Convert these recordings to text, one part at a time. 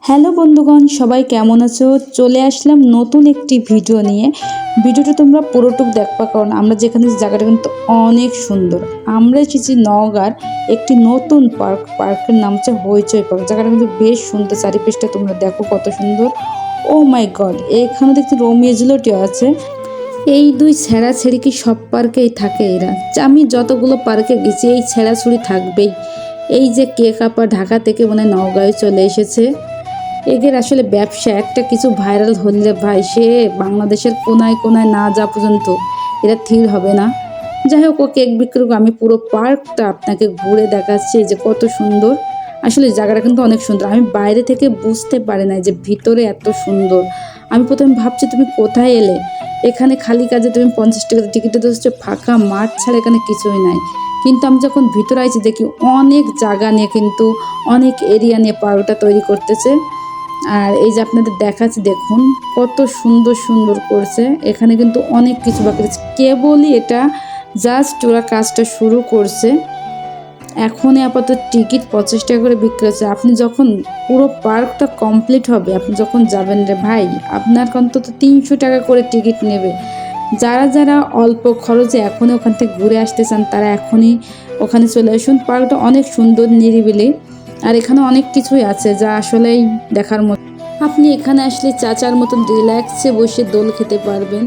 Hello বন্ধুগণ, সবাই কেমন আছো? চলে আসলাম নতুন একটি ভিডিও নিয়ে। ভিডিওটা তোমরা পুরোটুক দেখবা, কারণ আমরা যেখানে জায়গাটা কিন্তু অনেক সুন্দর। আমরা এসেছি নওগাঁর একটি নতুন পার্কের নাম হচ্ছে হইচই পার্ক। জায়গাটা কিন্তু বেশ সুন্দর, চারিপাশটা তোমরা দেখো কত সুন্দর। ও মাই গড, এখানে দেখছি রোমিও জুলিয়েটও আছে। এই দুই ছেঁড়াছেড়ি কি সব পার্কেই থাকে এরা? আমি যতগুলো পার্কে গেছি এই ছেঁড়াছুড়ি থাকবেই। এই যে কেক আপা ঢাকা থেকে মনে হয় নওগাঁয় চলে এসেছে। এদের আসলে ব্যবসা, একটা কিছু ভাইরাল হলে ভাই সে বাংলাদেশের কোনায় কোনায় না যা পর্যন্ত এরা থির হবে না। যাই হোক, ও কেক বিক্রি, আমি পুরো পার্কটা আপনাকে ঘুরে দেখাচ্ছি যে কত সুন্দর। আসলে জায়গাটা কিন্তু অনেক সুন্দর। আমি বাইরে থেকে বুঝতে পারি না যে ভিতরে এত সুন্দর। আমি প্রথমে ভাবছি তুমি কোথায় এলে, এখানে খালি কাজে তুমি 50 টাকা টিকিটে তো হচ্ছে, ফাঁকা মাঠ ছাড়া এখানে কিছুই নাই। কিন্তু আমি যখন ভিতরে আইছি দেখি অনেক জায়গা নিয়ে, কিন্তু অনেক এরিয়া নিয়ে পার্কটা তৈরি করতেছে। আর এই যে আপনাদের দেখাচ্ছি, দেখুন কত সুন্দর সুন্দর করছে। এখানে কিন্তু অনেক কিছু বাকি আছে, কেবলই এটা জাস্ট ওরা কাজটা শুরু করছে। এখনই আপাতত টিকিট 50 টাকা করে বিক্রি হচ্ছে। আপনি যখন পুরো পার্কটা কমপ্লিট হবে, আপনি যখন যাবেন রে ভাই, আপনার অন্তত 300 টাকা করে টিকিট নেবে। যারা যারা অল্প খরচে এখনই ওখান থেকে ঘুরে আসতে চান, তারা এখনই ওখানে চলে আসুন। পার্কটা অনেক সুন্দর, নিরিবিলি। আর এখানে অনেক কিছুই আছে যা আসলেই দেখার মতো। আপনি এখানে আসলে চাচার মতন রিল্যাক্সে বসে দোল খেতে পারবেন।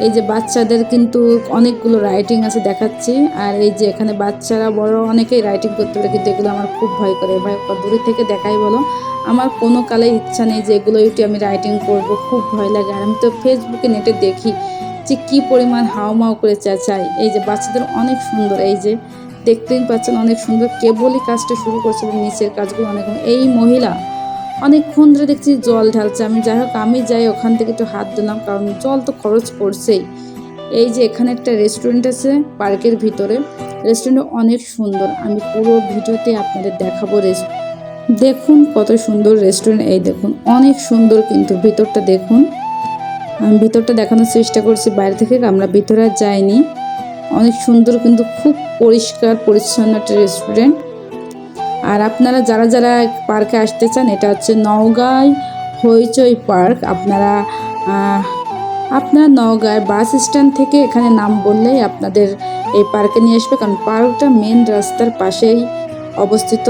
এই যে বাচ্চাদের কিন্তু অনেকগুলো রাইডিং আছে দেখাচ্ছি। আর এই যে এখানে বাচ্চারা বড় অনেকেই রাইডিং করতে পারে, কিন্তু এগুলো আমার খুব ভয় করে। ভাই দূরে থেকে দেখাই বলো, আমার কোনো কালে ইচ্ছা নেই যে এগুলো একটু আমি রাইডিং করব, খুব ভয় লাগে। আর আমি তো ফেসবুকে নেটে দেখি যে কী পরিমাণ হাওমাও করে চেঁচায়। এই যে বাচ্চাদের অনেক সুন্দর, এই যে দেখতেই পাচ্ছেন অনেক সুন্দর। কেবলই কাজটা শুরু করছে এবং নিচের কাজগুলো অনেক। এই মহিলা অনেকক্ষণ ধরে দেখছি জল ঢালছে। আমি যাই হোক, আমি যাই ওখান থেকে একটু হাত দিলাম, কারণ জল তো খরচ পড়ছেই। এই যে এখানে একটা রেস্টুরেন্ট আছে পার্কের ভিতরে, রেস্টুরেন্ট অনেক সুন্দর। আমি পুরো ভিডিওতে আপনাদের দেখাবো। দেখুন কত সুন্দর রেস্টুরেন্ট, এই দেখুন অনেক সুন্দর, কিন্তু ভিতরটা দেখুন। আমি ভিতরটা দেখানোর চেষ্টা করছি বাইরে থেকে, আমরা ভিতরে আর যাইনি। অনেক সুন্দর, কিন্তু খুব পরিষ্কার পরিচ্ছন্ন একটা রেস্টুরেন্ট। আর আপনারা যারা যারা পার্কে আসতে চান, এটা হচ্ছে নওগাঁয় হইচই পার্ক। আপনারা নওগাঁর বাস স্ট্যান্ড থেকে এখানে নাম বললেই আপনাদের এই পার্কে নিয়ে আসবে, কারণ পার্কটা মেন রাস্তার পাশেই অবস্থিত।